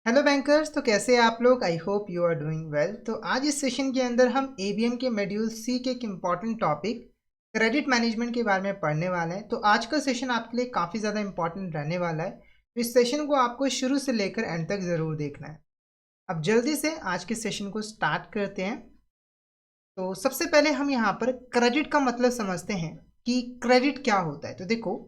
Hello bankers. तो कैसे हैं आप लोग? I hope you are doing well. तो आज इस सेशन के अंदर हम एबीएम के मॉड्यूल सी के एक इम्पॉर्टेंट टॉपिक क्रेडिट मैनेजमेंट के बारे में पढ़ने वाले हैं। तो आज का सेशन आपके लिए काफ़ी ज़्यादा इंपॉर्टेंट रहने वाला है। तो इस सेशन को आपको शुरू से लेकर एंड तक ज़रूर देखना है। अब जल्दी से आज के सेशन को स्टार्ट करते हैं। तो सबसे पहले हम यहाँ पर क्रेडिट का मतलब समझते हैं कि क्रेडिट क्या होता है। तो देखो,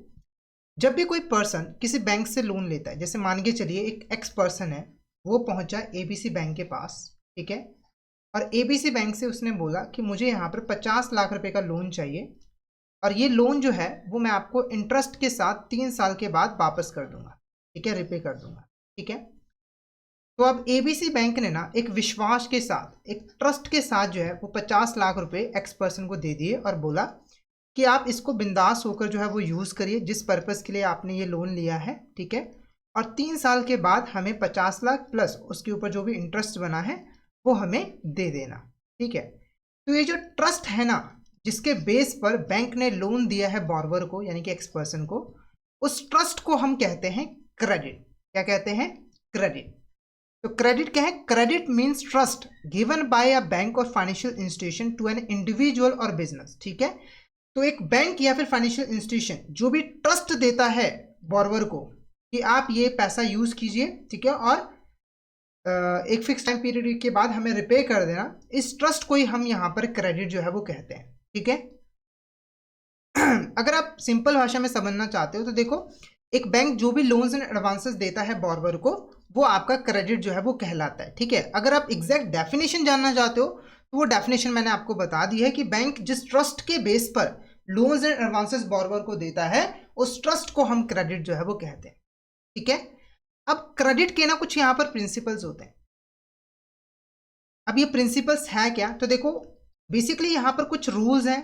जब भी कोई पर्सन किसी बैंक से लोन लेता है, जैसे मान के चलिए एक एक्स पर्सन है, वो पहुंचा एबीसी बैंक के पास, ठीक है, और एबीसी बैंक से उसने बोला कि मुझे यहाँ पर 50 लाख रुपए का लोन चाहिए और ये लोन जो है वो मैं आपको इंटरेस्ट के साथ 3 साल के बाद वापस कर दूंगा, ठीक है, रिपे कर दूंगा, ठीक है। तो अब एबीसी बैंक ने ना एक विश्वास के साथ, एक ट्रस्ट के साथ जो है वो 50 लाख रुपए एक्स पर्सन को दे दिए और बोला कि आप इसको बिंदास होकर जो है वो यूज़ करिए जिस पर्पज़ के लिए आपने ये लोन लिया है, ठीक है, और 3 साल के बाद हमें 50 लाख प्लस उसके ऊपर जो भी इंटरेस्ट बना है वो हमें दे देना, ठीक है। तो ये जो ट्रस्ट है ना, जिसके बेस पर बैंक ने लोन दिया है बॉर्वर को यानी कि एक्स पर्सन को, उस ट्रस्ट को हम कहते हैं क्रेडिट। क्या कहते हैं? क्रेडिट। तो क्रेडिट क्या है? Credit means trust given by a bank और financial institution to an individual और बिजनेस, ठीक है। तो एक बैंक या फिर फाइनेंशियल इंस्टीट्यूशन जो भी ट्रस्ट देता है बॉर्वर को कि आप ये पैसा यूज कीजिए, ठीक है, और एक फिक्स टाइम पीरियड के बाद हमें रिपे कर देना, इस ट्रस्ट को ही हम यहाँ पर क्रेडिट जो है वो कहते हैं, ठीक है। अगर आप सिंपल भाषा में समझना चाहते हो तो देखो, एक बैंक जो भी लोन्स एंड एडवांसेस देता है बॉर्वर को, वो आपका क्रेडिट जो है वो कहलाता है, ठीक है। अगर आप एग्जैक्ट डेफिनेशन जानना चाहते हो तो वो डेफिनेशन मैंने आपको बता दी है कि बैंक जिस ट्रस्ट के बेस पर लोन्स एंड एडवांसेस बॉर्वर को देता है, उस ट्रस्ट को हम क्रेडिट जो है वो कहते हैं, ठीक है। अब क्रेडिट के ना कुछ यहाँ पर प्रिंसिपल्स होते हैं। अब ये प्रिंसिपल्स है क्या? तो देखो, बेसिकली यहाँ पर कुछ रूल्स हैं,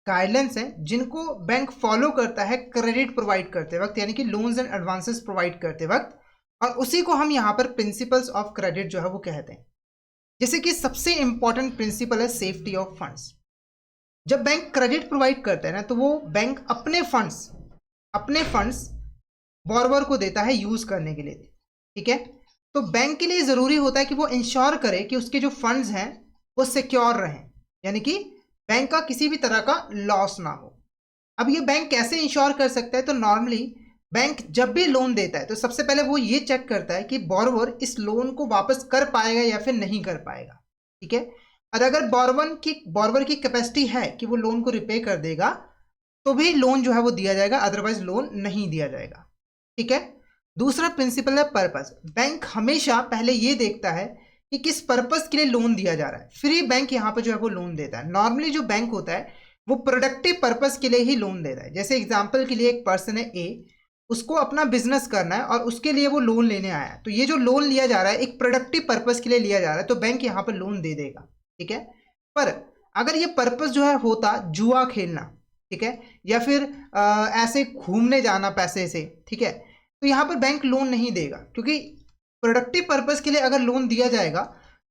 गाइडलाइंस हैं, जिनको बैंक फॉलो करता है क्रेडिट प्रोवाइड करते वक्त, यानी कि लोन्स एंड एडवांसेस प्रोवाइड करते वक्त, और उसी को हम यहाँ पर प्रिंसिपल्स ऑफ क्रेडिट जो है वो कहते हैं। जैसे कि सबसे इंपॉर्टेंट प्रिंसिपल है सेफ्टी ऑफ फंड्स। जब बैंक क्रेडिट प्रोवाइड करता है ना, तो वो बैंक अपने फंड्स बॉर्वर को देता है यूज करने के लिए, ठीक है। तो बैंक के लिए जरूरी होता है कि वो इंश्योर करे कि उसके जो फंड्स हैं वो सिक्योर रहें, यानी कि बैंक का किसी भी तरह का लॉस ना हो। अब ये बैंक कैसे इंश्योर कर सकता है? तो नॉर्मली बैंक जब भी लोन देता है तो सबसे पहले वो ये चेक करता है कि बॉर्वर इस लोन को वापस कर पाएगा या फिर नहीं कर पाएगा, ठीक है। और अगर बॉर्वर की कैपेसिटी है कि वो लोन को रिपे कर देगा तो भी लोन जो है वो दिया जाएगा, अदरवाइज लोन नहीं दिया जाएगा, ठीक है। दूसरा प्रिंसिपल है पर्पस। बैंक हमेशा पहले ये देखता है कि किस पर्पस के लिए लोन दिया जा रहा है, फिर ही बैंक यहाँ पर जो है वो लोन देता है। नॉर्मली जो बैंक होता है वो प्रोडक्टिव पर्पस के लिए ही लोन देता है। जैसे एग्जाम्पल के लिए एक पर्सन है ए, उसको अपना बिजनेस करना है और उसके लिए वो लोन लेने आया है, तो ये जो लोन लिया जा रहा है एक प्रोडक्टिव पर्पस के लिए लिया जा रहा है, तो बैंक यहाँ पर लोन दे देगा, ठीक है। पर अगर ये पर्पस जो है होता जुआ खेलना, ठीक है, या फिर ऐसे घूमने जाना पैसे से, ठीक है, तो यहाँ पर बैंक लोन नहीं देगा, क्योंकि प्रोडक्टिव पर्पस के लिए अगर लोन दिया जाएगा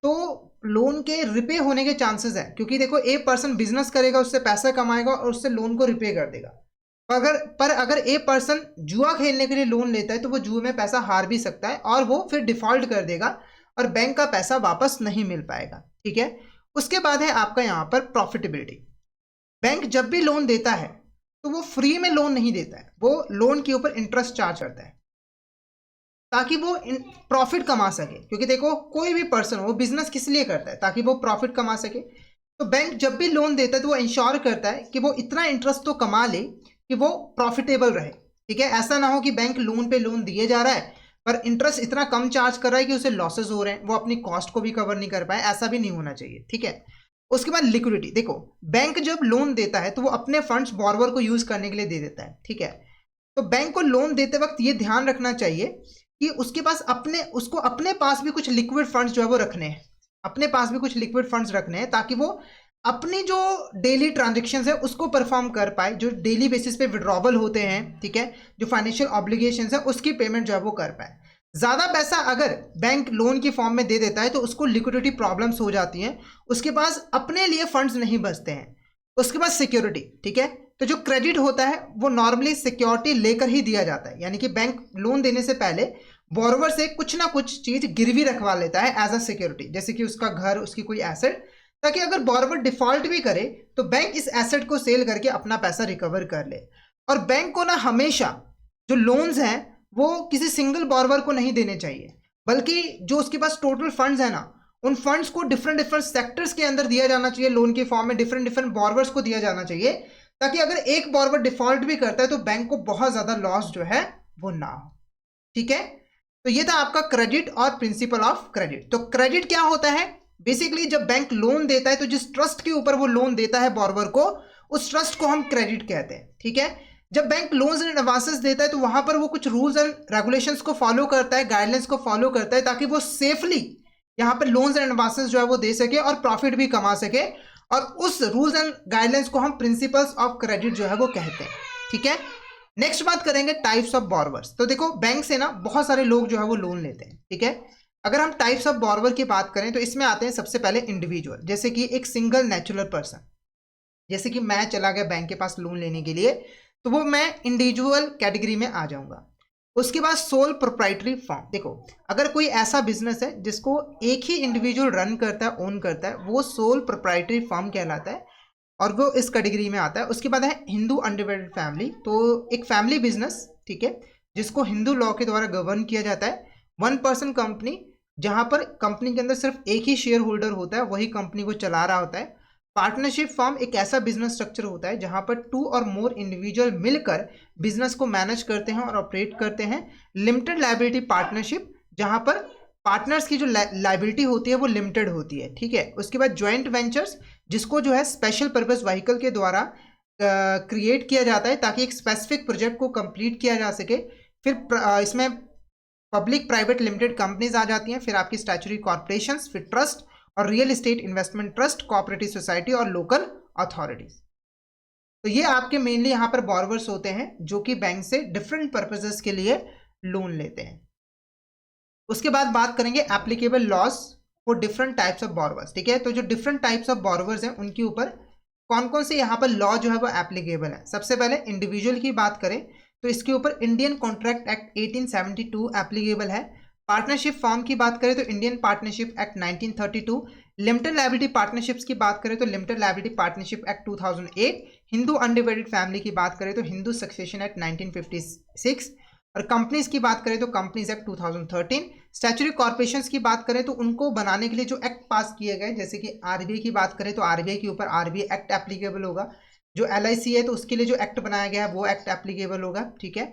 तो लोन के रिपे होने के चांसेस हैं, क्योंकि देखो ए पर्सन बिजनेस करेगा, उससे पैसा कमाएगा और उससे लोन को रिपे कर देगा। पर अगर ए पर्सन जुआ खेलने के लिए लोन लेता है तो वो जुए में पैसा हार भी सकता है और वो फिर डिफॉल्ट कर देगा और बैंक का पैसा वापस नहीं मिल पाएगा, ठीक है। उसके बाद है आपका यहाँ पर प्रॉफिटेबिलिटी। बैंक जब भी लोन देता है तो वो फ्री में लोन नहीं देता है, वो लोन के ऊपर इंटरेस्ट चार्ज करता है ताकि वो प्रॉफिट कमा सके। क्योंकि देखो, कोई भी पर्सन हो, वो बिजनेस किस लिए करता है? ताकि वो प्रॉफिट कमा सके। तो बैंक जब भी लोन देता है तो वो इंश्योर करता है कि वो इतना इंटरेस्ट तो कमा ले कि वो प्रॉफिटेबल रहे, ठीक है। ऐसा ना हो कि बैंक लोन पे लोन दिए जा रहा है पर इंटरेस्ट इतना कम चार्ज कर रहा है कि उसे लॉसेस हो रहे हैं, वो अपनी कॉस्ट को भी कवर नहीं कर पाए, ऐसा भी नहीं होना चाहिए, ठीक है। उसके बाद लिक्विडिटी। देखो, बैंक जब लोन देता है तो वो अपने फंड्स बॉर्वर को यूज करने के लिए दे देता है, ठीक है। तो बैंक को लोन देते वक्त ये ध्यान रखना चाहिए कि उसको अपने पास भी कुछ लिक्विड फंड्स जो है वो रखने हैं, अपने पास भी कुछ लिक्विड फंड्स रखने हैं, ताकि वो अपनी जो डेली ट्रांजेक्शन्स है उसको परफॉर्म कर पाए, जो डेली बेसिस पे विड्रॉवल होते हैं, ठीक है, जो फाइनेंशियल ऑब्लिगेशंस है उसकी पेमेंट जो है वो कर पाए। ज़्यादा पैसा अगर बैंक लोन की फॉर्म में दे देता है तो उसको लिक्विडिटी प्रॉब्लम्स हो जाती हैं, उसके पास अपने लिए फंड्स नहीं बचते हैं। उसके बाद सिक्योरिटी, ठीक है। तो जो क्रेडिट होता है वो नॉर्मली सिक्योरिटी लेकर ही दिया जाता है, यानी कि बैंक लोन देने से पहले बोरोवर से कुछ ना कुछ चीज गिरवी रखवा लेता है एज अ सिक्योरिटी, जैसे कि उसका घर, उसकी कोई एसेट, ताकि अगर बोरोवर डिफॉल्ट भी करे तो बैंक इस एसेट को सेल करके अपना पैसा रिकवर कर ले। और बैंक को ना हमेशा जो लोन्स हैं वो किसी सिंगल बोरोवर को नहीं देने चाहिए, बल्कि जो उसके पास टोटल फंड्स है ना, उन फंड्स को डिफरेंट डिफरेंट सेक्टर्स के अंदर दिया जाना चाहिए, लोन के फॉर्म में डिफरेंट डिफरेंट बोरोवर्स को दिया जाना चाहिए, ताकि अगर एक बोरोवर डिफॉल्ट भी करता है तो बैंक को बहुत ज्यादा लॉस जो है वो ना हो। ठीक है, तो ये था आपका क्रेडिट और प्रिंसिपल ऑफ क्रेडिट। तो क्रेडिट क्या होता है? बेसिकली जब बैंक लोन देता है तो जिस ट्रस्ट के ऊपर वो लोन देता है बोरोवर को, उस ट्रस्ट को हम क्रेडिट कहते हैं। ठीक है, जब बैंक लोन्स एंड एडवांसेस देता है तो वहां पर वो कुछ रूल्स एंड रेगुलेशंस को फॉलो करता है, गाइडलाइंस को फॉलो करता है, ताकि वो सेफली यहाँ पर लोन्स एंड एडवांसेस जो है वो दे सके और प्रॉफिट भी कमा सके। और उस रूल्स एंड गाइडलाइंस को हम प्रिंसिपल्स ऑफ क्रेडिट जो है वो कहते हैं। ठीक है, नेक्स्ट बात करेंगे टाइप्स ऑफ बोरोवर्स। तो देखो बैंक से ना बहुत सारे लोग जो है वो लोन लेते हैं। ठीक है, अगर हम टाइप्स ऑफ बोरोवर की बात करें तो इसमें आते हैं सबसे पहले इंडिविजुअल, जैसे कि एक सिंगल नेचुरल पर्सन, जैसे कि मैं चला गया बैंक के पास लोन लेने के लिए, तो वो मैं इंडिविजुअल कैटेगरी में आ जाऊंगा। उसके बाद सोल प्रोप्राइटरी फर्म, देखो अगर कोई ऐसा बिजनेस है जिसको एक ही इंडिविजुअल रन करता है, ओन करता है, वो सोल प्रोप्राइटरी फर्म कहलाता है और वो इस कैटेगरी में आता है। उसके बाद है हिंदू अनडिवाइडेड फैमिली, तो एक फैमिली बिजनेस, ठीक है, जिसको हिंदू लॉ के द्वारा गवर्न किया जाता है। वन पर्सन कंपनी, जहां पर कंपनी के अंदर सिर्फ एक ही शेयर होल्डर होता है, वही कंपनी को चला रहा होता है। पार्टनरशिप फर्म एक ऐसा बिजनेस स्ट्रक्चर होता है जहां पर 2 और मोर इंडिविजुअल मिलकर बिजनेस को मैनेज करते हैं और ऑपरेट करते हैं। लिमिटेड लायबिलिटी पार्टनरशिप, जहां पर पार्टनर्स की जो लायबिलिटी होती है वो लिमिटेड होती है। ठीक है, उसके बाद ज्वाइंट वेंचर्स, जिसको जो है स्पेशल पर्पस व्हीकल के द्वारा क्रिएट किया जाता है ताकि एक स्पेसिफिक प्रोजेक्ट को कंप्लीट किया जा सके। फिर इसमें पब्लिक प्राइवेट लिमिटेड कंपनीज आ जाती हैं, फिर आपकी स्टैच्यूटरी कॉर्पोरेशंस, फिर ट्रस्ट और real estate investment trust, cooperative society और लोकल अथॉरिटीज। तो ये आपके मेनली यहाँ पर बोरोवर्स होते हैं जो कि बैंक से डिफरेंट पर्पसेस के लिए लोन लेते हैं। उसके बाद बात करेंगे applicable laws for different types of borrowers. ठीक है, तो जो डिफरेंट टाइप्स ऑफ बोरोवर्स हैं उनके ऊपर कौन कौन से यहाँ पर लॉ जो है वो एप्लीकेबल है। सबसे पहले इंडिविजुअल की बात करें तो इसके ऊपर इंडियन कॉन्ट्रैक्ट एक्ट 1872 एप्लीकेबल है। पार्टनरशिप फॉर्म की बात करें तो Indian partnership act 1932। Limited liability partnerships की बात करें तो limited liability partnership act 2008। Hindu undivided family की बात करें तो हिंदू सक्सेशन एक्ट 1956। और कंपनीज की बात करें तो कंपनीज एक्ट 2013। स्टैच्यूटरी कॉर्पोरेशंस की बात करें तो उनको बनाने के लिए जो एक्ट पास किए गए, जैसे कि आरबीआई की बात करें तो आरबीआई के ऊपर आरबीआई एक्ट एप्लीकेबल होगा। जो एलआईसी है तो उसके लिए जो एक्ट बनाया गया है वो एक्ट एप्लीकेबल होगा। ठीक है,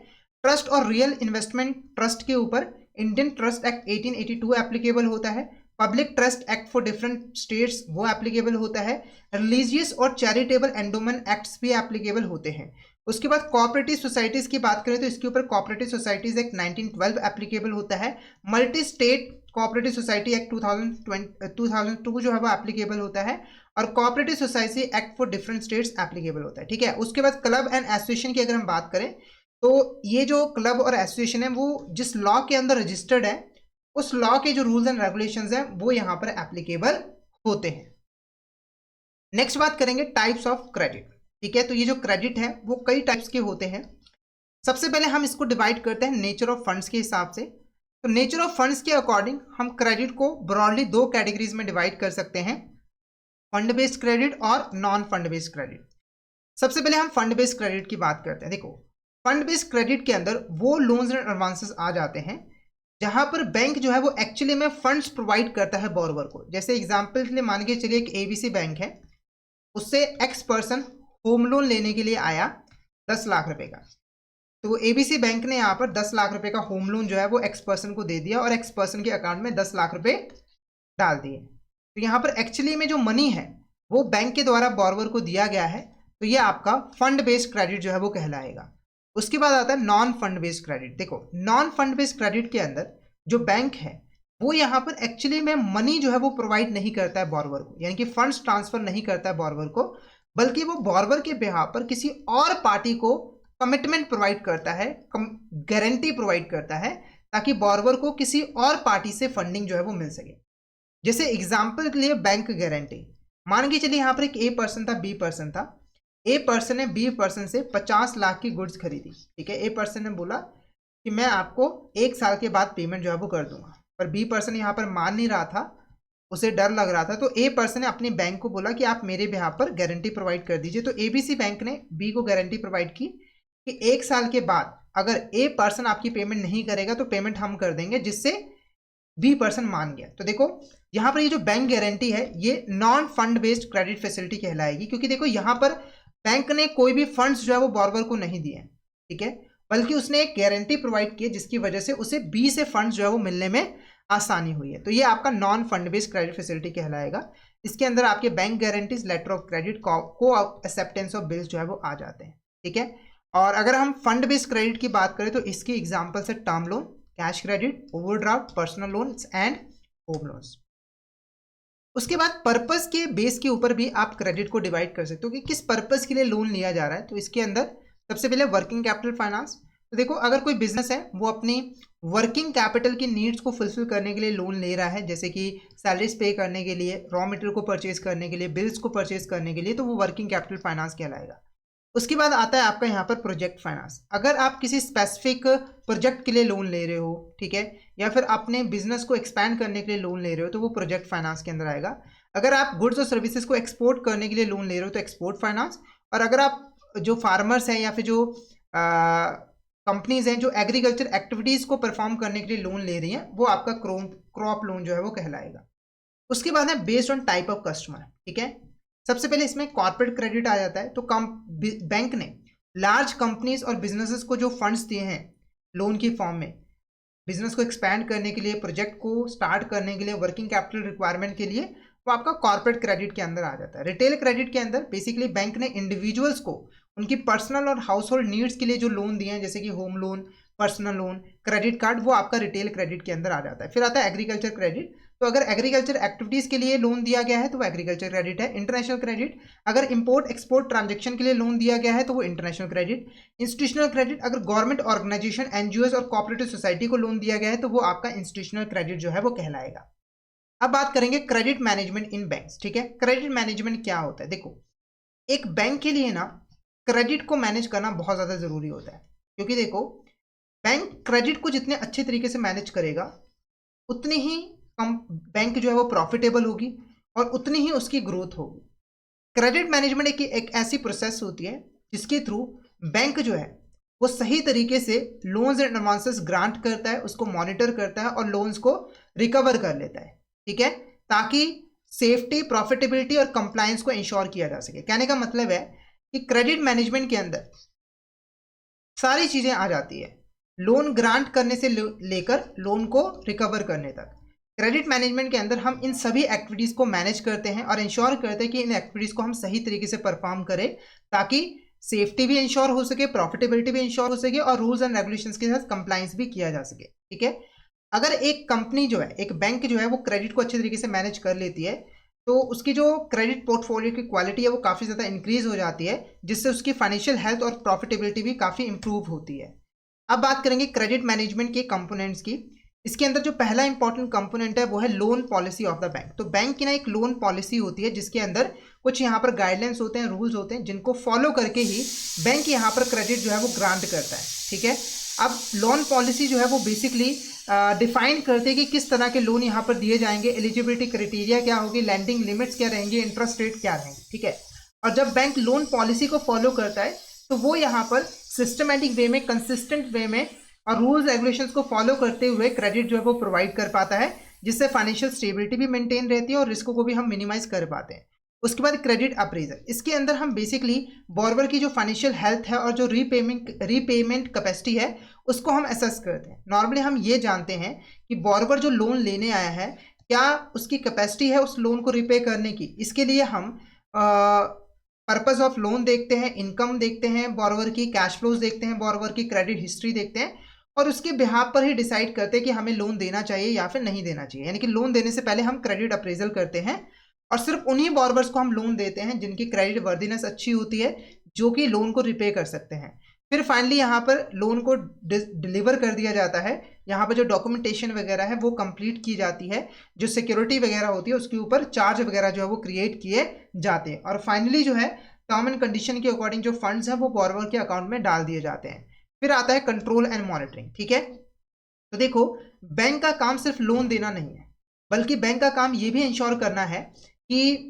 ट्रस्ट और रियल इन्वेस्टमेंट ट्रस्ट के ऊपर इंडियन ट्रस्ट एक्ट 1882 एप्लीकेबल होता है। Public trust act for different states वो एप्लीकेबल होता है। रिलीजियस और चैरिटेबल एंडोमेंट एक्ट्स भी एप्लीकेबल होते हैं। उसके बाद कोऑपरेटिव सोसाइटीज की बात करें तो इसके ऊपर कोऑपरेटिव सोसाइटीज एक्ट 1912 एप्लीकेबल होता है। Multi state cooperative society act 2002 जो है वो एप्लीकेबल होता है। और cooperative society act for different states applicable होता है। ठीक है, उसके बाद क्लब एंड एसोसिएशन की अगर हम बात करें तो ये जो क्लब और एसोसिएशन है वो जिस लॉ के अंदर रजिस्टर्ड है, उस लॉ के जो रूल्स एंड रेगुलेशंस हैं वो यहाँ पर एप्लीकेबल होते हैं। नेक्स्ट बात करेंगे टाइप्स ऑफ क्रेडिट। ठीक है, तो ये जो क्रेडिट है वो कई टाइप्स के होते हैं। सबसे पहले हम इसको डिवाइड करते हैं नेचर ऑफ फंड्स के हिसाब से। तो नेचर ऑफ फंड्स के अकॉर्डिंग हम क्रेडिट को ब्रॉडली 2 कैटेगरीज में डिवाइड कर सकते हैं, फंड बेस्ड क्रेडिट और नॉन फंड बेस्ड क्रेडिट। सबसे पहले हम फंड बेस्ड क्रेडिट की बात करते हैं। देखो फंड बेस्ड क्रेडिट के अंदर वो लोन्स एंड एडवांसेस आ जाते हैं जहां पर बैंक जो है वो एक्चुअली में फंड्स प्रोवाइड करता है बोरोवर को। जैसे एग्जांपल के लिए मान के चलिए एक एबीसी बैंक है, उससे एक्स पर्सन होम लोन लेने के लिए आया 10 लाख रुपए का, तो एबीसी बैंक ने यहाँ पर 10 लाख रुपए का होम लोन जो है वो एक्स पर्सन को दे दिया और एक्स पर्सन के अकाउंट में 10 लाख रुपए डाल दिए। तो यहाँ पर एक्चुअली में जो मनी है वो बैंक के द्वारा बोरोवर को दिया गया है, तो ये आपका फंड बेस्ड क्रेडिट जो है वो कहलाएगा। उसके बाद आता है नॉन फंड बेस्ड क्रेडिट। देखो नॉन फंड बेस्ड क्रेडिट के अंदर जो बैंक है वो यहाँ पर एक्चुअली में मनी जो है वो प्रोवाइड नहीं करता है बोरोवर को, यानी कि फंड्स ट्रांसफर नहीं करता है बोरोवर को, बल्कि वो बोरोवर के बिहाफ पर किसी और पार्टी को कमिटमेंट प्रोवाइड करता है, गारंटी प्रोवाइड करता है, ताकि बोरोवर को किसी और पार्टी से फंडिंग जो है वो मिल सके। जैसे एग्जाम्पल के लिए बैंक गारंटी, मान के चलिए यहाँ पर एक ए पर्सन था, बी पर्सन था। ए पर्सन ने बी पर्सन से 50 लाख की गुड्स खरीदी। ठीक है, ए पर्सन ने बोला कि मैं आपको 1 साल के बाद पेमेंट जो है वो कर दूंगा, पर बी पर्सन यहाँ पर मान नहीं रहा था, उसे डर लग रहा था। तो ए पर्सन ने अपने बैंक को बोला कि आप मेरे बिहाफ पर गारंटी प्रोवाइड कर दीजिए। तो एबीसी बैंक ने बी को गारंटी प्रोवाइड की कि 1 साल के बाद अगर ए पर्सन आपकी पेमेंट नहीं करेगा तो पेमेंट हम कर देंगे, जिससे बी पर्सन मान गया। तो देखो यहाँ पर ये जो बैंक गारंटी है ये non fund based credit facility कहलाएगी, क्योंकि देखो यहाँ पर बैंक ने कोई भी फंड्स जो है वो बॉर्रोवर को नहीं दिए, ठीक है, बल्कि उसने एक गारंटी प्रोवाइड की जिसकी वजह से उसे बी से फंड्स जो है वो मिलने में आसानी हुई है। तो ये आपका non fund based credit facility कहलाएगा। इसके अंदर आपके bank guarantees, letter of credit, co acceptance of bills जो है वो आ जाते हैं, ठीक है। और अगर हम फंड बेस्ड क्रेडिट की बात करें तो इसकी एग्जांपल्स है term loan, cash credit, overdraft, personal loans and home loans. उसके बाद पर्पस के बेस के ऊपर भी आप क्रेडिट को डिवाइड कर सकते हो कि किस पर्पस के लिए लोन लिया जा रहा है। तो इसके अंदर सबसे पहले वर्किंग कैपिटल फाइनेंस। तो देखो अगर कोई बिजनेस है वो अपनी वर्किंग कैपिटल की नीड्स को फुलफिल करने के लिए लोन ले रहा है, जैसे कि सैलरीज पे करने के लिए, रॉ मटेरियल को परचेज करने के लिए, बिल्स को परचेज करने के लिए, तो वो वर्किंग कैपिटल फाइनेंस कहलाएगा। उसके बाद आता है आपका यहाँ पर प्रोजेक्ट फाइनेंस। अगर आप किसी स्पेसिफिक प्रोजेक्ट के लिए लोन ले रहे हो, ठीक है, या फिर अपने बिजनेस को एक्सपैंड करने के लिए लोन ले रहे हो तो वो प्रोजेक्ट फाइनेंस के अंदर आएगा। अगर आप गुड्स और सर्विसेज को एक्सपोर्ट करने के लिए लोन ले रहे हो तो एक्सपोर्ट फाइनेंस। और अगर आप जो फार्मर्स हैं या फिर जो कंपनीज हैं जो एग्रीकल्चर एक्टिविटीज़ को परफॉर्म करने के लिए लोन ले रही हैं, वो आपका क्रॉप लोन जो है वो कहलाएगा। उसके बाद है based on type of customer, ठीक है। सबसे पहले इसमें कॉर्पोरेट क्रेडिट आ जाता है। तो बैंक ने लार्ज कंपनीज और बिजनेसेस को जो फंड्स दिए हैं लोन की फॉर्म में, बिजनेस को एक्सपैंड करने के लिए, प्रोजेक्ट को स्टार्ट करने के लिए, वर्किंग कैपिटल रिक्वायरमेंट के लिए, वो आपका कॉर्पोरेट क्रेडिट के अंदर आ जाता है। रिटेल क्रेडिट के अंदर बेसिकली बैंक ने इंडिविजुअल्स को उनकी पर्सनल और हाउस होल्ड नीड्स के लिए जो लोन दिए हैं, जैसे कि home loan, personal loan, credit card, वो आपका रिटेल क्रेडिट के अंदर आ जाता है। फिर आता है एग्रीकल्चर क्रेडिट। तो अगर एग्रीकल्चर एक्टिविटीज़ के लिए लोन दिया गया है तो वो एग्रीकल्चर क्रेडिट है। इंटरनेशनल क्रेडिट, अगर इंपोर्ट एक्सपोर्ट ट्रांजैक्शन के लिए लोन दिया गया है तो वो इंटरनेशनल क्रेडिट। इंस्टीट्यूशनल क्रेडिट, अगर गवर्नमेंट ऑर्गेनाइजेशन, एनजीओज और कोऑपरेटिव सोसाइटी को लोन दिया गया है तो वो आपका इंस्टीट्यूशनल क्रेडिट जो है वो कहलाएगा। अब बात करेंगे क्रेडिट मैनेजमेंट इन बैंक्स, ठीक है। क्रेडिट मैनेजमेंट क्या होता है? देखो एक बैंक के लिए ना क्रेडिट को मैनेज करना बहुत ज़्यादा ज़रूरी होता है, क्योंकि देखो बैंक क्रेडिट को जितने अच्छे तरीके से मैनेज करेगा उतनी ही कम बैंक जो है वो प्रॉफिटेबल होगी और उतनी ही उसकी ग्रोथ होगी। क्रेडिट मैनेजमेंट एक ऐसी प्रोसेस होती है जिसके थ्रू बैंक जो है वो सही तरीके से लोन्स एंड एडवांसेस ग्रांट करता है, उसको मॉनिटर करता है और लोन्स को रिकवर कर लेता है, ठीक है, ताकि सेफ्टी, प्रॉफिटेबिलिटी और कंप्लायंस को इंश्योर किया जा सके। कहने का मतलब है कि क्रेडिट मैनेजमेंट के अंदर सारी चीजें आ जाती है, लोन ग्रांट करने से लेकर लोन को रिकवर करने तक। क्रेडिट मैनेजमेंट के अंदर हम इन सभी एक्टिविटीज़ को मैनेज करते हैं और इंश्योर करते हैं कि इन एक्टिविटीज़ को हम सही तरीके से परफॉर्म करें, ताकि सेफ्टी भी इंश्योर हो सके, प्रॉफिटेबिलिटी भी इंश्योर हो सके और रूल्स एंड रेगुलेशंस के साथ कंप्लायंस भी किया जा सके, ठीक है। अगर एक कंपनी जो है, एक बैंक जो है वो क्रेडिट को अच्छे तरीके से मैनेज कर लेती है तो उसकी जो क्रेडिट पोर्टफोलियो की क्वालिटी है वो काफ़ी ज़्यादा इंक्रीज हो जाती है, जिससे उसकी फाइनेंशियल हेल्थ और प्रॉफिटेबिलिटी भी काफ़ी इंप्रूव होती है। अब बात करेंगे क्रेडिट मैनेजमेंट के कंपोनेंट्स की। इसके अंदर जो पहला इंपॉर्टेंट कंपोनेंट है वो है loan policy of the bank. तो बैंक की ना एक लोन पॉलिसी होती है जिसके अंदर कुछ यहाँ पर गाइडलाइंस होते हैं, रूल्स होते हैं, जिनको फॉलो करके ही बैंक यहाँ पर क्रेडिट जो है वो ग्रांट करता है, ठीक है। अब लोन पॉलिसी जो है वो बेसिकली डिफाइन करते हैं कि किस तरह के लोन यहाँ पर दिए जाएंगे, एलिजिबिलिटी क्राइटेरिया क्या होगी, लैंडिंग लिमिट्स क्या रहेंगे, इंटरेस्ट रेट क्या रहेंगे, ठीक है। और जब बैंक लोन पॉलिसी को फॉलो करता है तो वो यहाँ पर सिस्टमैटिक वे में, कंसिस्टेंट वे में और रूल्स रेगुलेशंस को फॉलो करते हुए क्रेडिट जो है वो प्रोवाइड कर पाता है, जिससे फाइनेंशियल स्टेबिलिटी भी मेंटेन रहती है और रिस्क को भी हम मिनिमाइज कर पाते हैं। उसके बाद क्रेडिट अप्रेजल, इसके अंदर हम बेसिकली बोरोवर की जो फाइनेंशियल हेल्थ है और जो रीपेमेंट कैपेसिटी है उसको हम असेस करते हैं। नॉर्मली हम ये जानते हैं कि बोरोवर जो लोन लेने आया है क्या उसकी कैपेसिटी है उस लोन को रिपे करने की। इसके लिए हम पर्पस ऑफ लोन देखते हैं, इनकम देखते हैं बोरोवर की, कैश फ्लोज देखते हैं, बोरोवर की क्रेडिट हिस्ट्री देखते हैं और उसके बिहाफ पर ही डिसाइड करते हैं कि हमें लोन देना चाहिए या फिर नहीं देना चाहिए। यानी कि लोन देने से पहले हम क्रेडिट अप्रेजल करते हैं और सिर्फ उन्हीं बोरोवर्स को हम लोन देते हैं जिनकी क्रेडिट वर्दीनेस अच्छी होती है, जो कि लोन को रिपे कर सकते हैं। फिर फाइनली यहाँ पर लोन को डिलीवर कर दिया जाता है। यहाँ पर जो डॉक्यूमेंटेशन वगैरह है वो कंप्लीट की जाती है, जो सिक्योरिटी वगैरह होती है उसके ऊपर चार्ज वगैरह जो है वो क्रिएट किए जाते हैं और फाइनली जो है टर्म एंड कंडीशन के अकॉर्डिंग जो फंड्स हैं वो बोरोवर के अकाउंट में डाल दिए जाते हैं। फिर आता है कंट्रोल एंड मॉनिटरिंग, ठीक है। तो देखो, बैंक का काम सिर्फ लोन देना नहीं है, बल्कि बैंक का काम ये भी इंश्योर करना है कि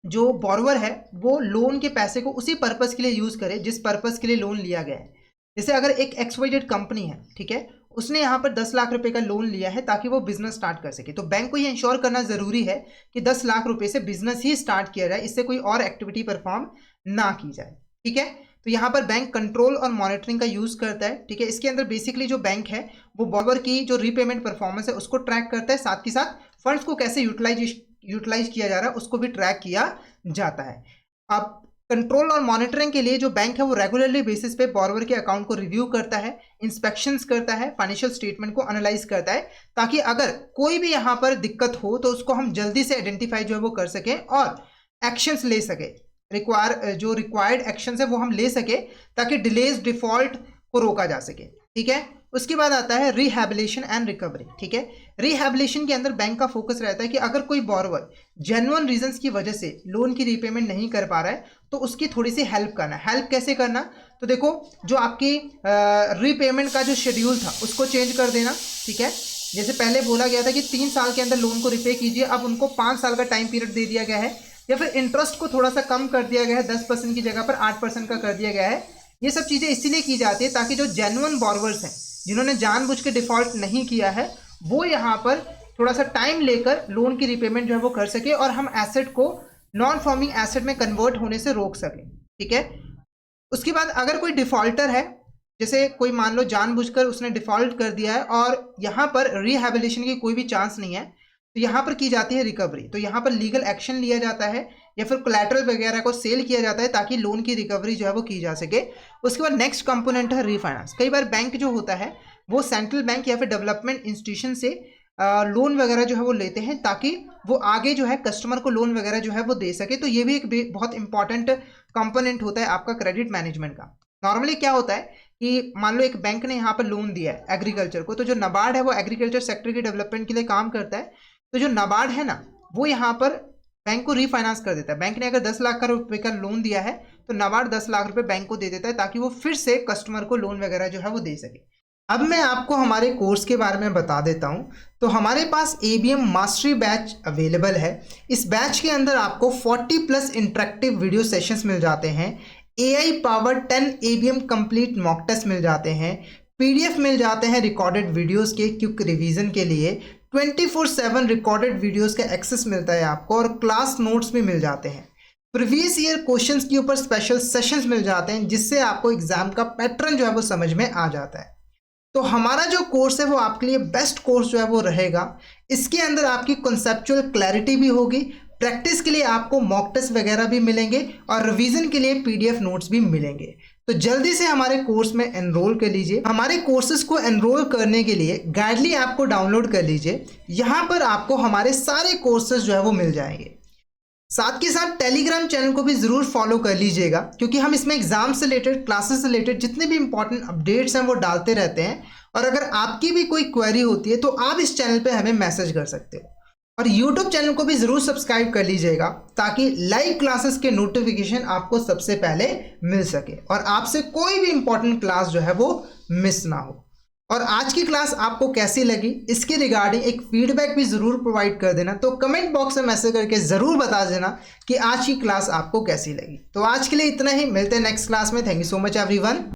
जो बोरोवर है वो लोन के पैसे को उसी पर्पस के लिए यूज करे जिस पर्पस के लिए लोन लिया गया है। जैसे अगर एक एक्सवाइजेड कंपनी है, ठीक है, उसने यहाँ पर 10 लाख रुपए का लोन लिया है ताकि वो बिजनेस स्टार्ट कर सके, तो बैंक को ये इंश्योर करना जरूरी है कि 10 लाख रुपए से बिजनेस ही स्टार्ट किया जाए, इससे कोई और एक्टिविटी परफॉर्म ना की जाए, ठीक है। तो यहाँ पर बैंक कंट्रोल और मॉनिटरिंग का यूज करता है, ठीक है। इसके अंदर बेसिकली जो बैंक है वो बोरोवर की जो रीपेमेंट परफॉर्मेंस है उसको ट्रैक करता है, साथ ही साथ फंड्स को कैसे यूटिलाइज किया जा रहा है उसको भी ट्रैक किया जाता है। अब कंट्रोल और मॉनिटरिंग के लिए जो बैंक है वो रेगुलरली बेसिस पे बोरोवर के अकाउंट को रिव्यू करता है, इंस्पेक्शंस करता है, फाइनेंशियल स्टेटमेंट को एनालाइज करता है, ताकि अगर कोई भी यहाँ पर दिक्कत हो तो उसको हम जल्दी से आइडेंटिफाई जो है वो कर सकें और एक्शंस ले सके, जो रिक्वायर्ड एक्शंस है वो हम ले सके ताकि डिलेज डिफॉल्ट को रोका जा सके, ठीक है। उसके बाद आता है रिहैबिलिटेशन एंड रिकवरी, ठीक है। रिहैबिलिटेशन के अंदर बैंक का फोकस रहता है कि अगर कोई बोरोवर जेन्युइन रीजंस की वजह से लोन की रीपेमेंट नहीं कर पा रहा है तो उसकी थोड़ी सी हेल्प करना। हेल्प कैसे करना, तो देखो, जो आपकी रीपेमेंट का जो शेड्यूल था उसको चेंज कर देना, ठीक है। जैसे पहले बोला गया था कि 3 साल के अंदर लोन को रिपे कीजिए, अब उनको 5 साल का टाइम पीरियड दे दिया गया है, या फिर इंटरेस्ट को थोड़ा सा कम कर दिया गया है, 10% की जगह पर 8% का कर दिया गया है। ये सब चीज़ें इसीलिए की जाती है ताकि जो जेन्युइन बोरोवर्स हैं, जिन्होंने जानबूझ के डिफॉल्ट नहीं किया है, वो यहाँ पर थोड़ा सा टाइम लेकर लोन की रिपेमेंट जो है वो कर सके और हम एसेट को नॉन फॉर्मिंग एसेट में कन्वर्ट होने से रोक सकें, ठीक है। उसके बाद अगर कोई डिफॉल्टर है, जैसे कोई मान लो जानबूझकर उसने डिफॉल्ट कर दिया है और यहाँ पर रिहैबिलिटेशन की कोई भी चांस नहीं है, तो यहाँ पर की जाती है रिकवरी। तो यहाँ पर लीगल एक्शन लिया जाता है या फिर कोलैटरल वगैरह को सेल किया जाता है ताकि लोन की रिकवरी जो है वो की जा सके। उसके बाद नेक्स्ट कंपोनेंट है रीफाइनेंस। कई बार बैंक जो होता है वो सेंट्रल बैंक या फिर डेवलपमेंट इंस्टीट्यूशन से लोन वगैरह जो है वो लेते हैं ताकि वो आगे जो है कस्टमर को लोन वगैरह जो है वो दे सके। तो ये भी एक बहुत इंपॉर्टेंट कंपोनेंट होता है आपका क्रेडिट मैनेजमेंट का। नॉर्मली क्या होता है कि मान लो एक बैंक ने यहाँ पर लोन दिया है एग्रीकल्चर को, तो जो नाबार्ड है वो एग्रीकल्चर सेक्टर के डेवलपमेंट के लिए काम करता है। तो जो नाबार्ड है ना, वो यहाँ पर बैंक को रीफाइनेंस कर देता है। बैंक ने अगर 10 लाख का रुपए का लोन दिया है तो नाबार्ड 10 लाख रुपए बैंक को दे देता है ताकि वो फिर से कस्टमर को लोन वगैरह जो है वो दे सके। अब मैं आपको हमारे कोर्स के बारे में बता देता हूं। तो हमारे पास ABM मास्टरी बैच अवेलेबल है। इस बैच के अंदर आपको 40+ इंटरेक्टिव वीडियो सेशंस मिल जाते हैं, AI power 10 ABM complete mock test मिल जाते हैं, PDF मिल जाते हैं रिकॉर्डेड वीडियोस के क्विक रिवीजन के लिए, 24/7 रिकॉर्डेड वीडियोस का एक्सेस मिलता है आपको और क्लास नोट्स भी मिल जाते हैं। प्रीवियस ईयर क्वेश्चंस के ऊपर स्पेशल सेशंस मिल जाते हैं जिससे आपको एग्जाम का पैटर्न जो है वो समझ में आ जाता है। तो हमारा जो कोर्स है वो आपके लिए बेस्ट कोर्स जो है वो रहेगा। इसके अंदर आपकी कॉन्सेप्चुअल क्लैरिटी भी होगी, प्रैक्टिस के लिए आपको मॉक टेस्ट वगैरह भी मिलेंगे और रिवीजन के लिए PDF नोट्स भी मिलेंगे। तो जल्दी से हमारे कोर्स में एनरोल कर लीजिए। हमारे कोर्सेज को एनरोल करने के लिए गाइडली ऐप को डाउनलोड कर लीजिए। यहाँ पर आपको हमारे सारे कोर्सेज जो है वो मिल जाएंगे। साथ के साथ टेलीग्राम चैनल को भी ज़रूर फॉलो कर लीजिएगा क्योंकि हम इसमें एग्जाम से रिलेटेड, क्लासेस से रिलेटेड जितने भी इंपॉर्टेंट अपडेट्स हैं वो डालते रहते हैं। और अगर आपकी भी कोई क्वेरी होती है तो आप इस चैनल पे हमें मैसेज कर सकते हो। और YouTube चैनल को भी ज़रूर सब्सक्राइब कर लीजिएगा ताकि लाइव क्लासेस के नोटिफिकेशन आपको सबसे पहले मिल सके और आपसे कोई भी इंपॉर्टेंट क्लास जो है वो मिस ना हो। और आज की क्लास आपको कैसी लगी इसके रिगार्डिंग एक फीडबैक भी ज़रूर प्रोवाइड कर देना। तो कमेंट बॉक्स में मैसेज करके ज़रूर बता देना कि आज की क्लास आपको कैसी लगी। तो आज के लिए इतना ही, मिलते हैं नेक्स्ट क्लास में। Thank you so much everyone.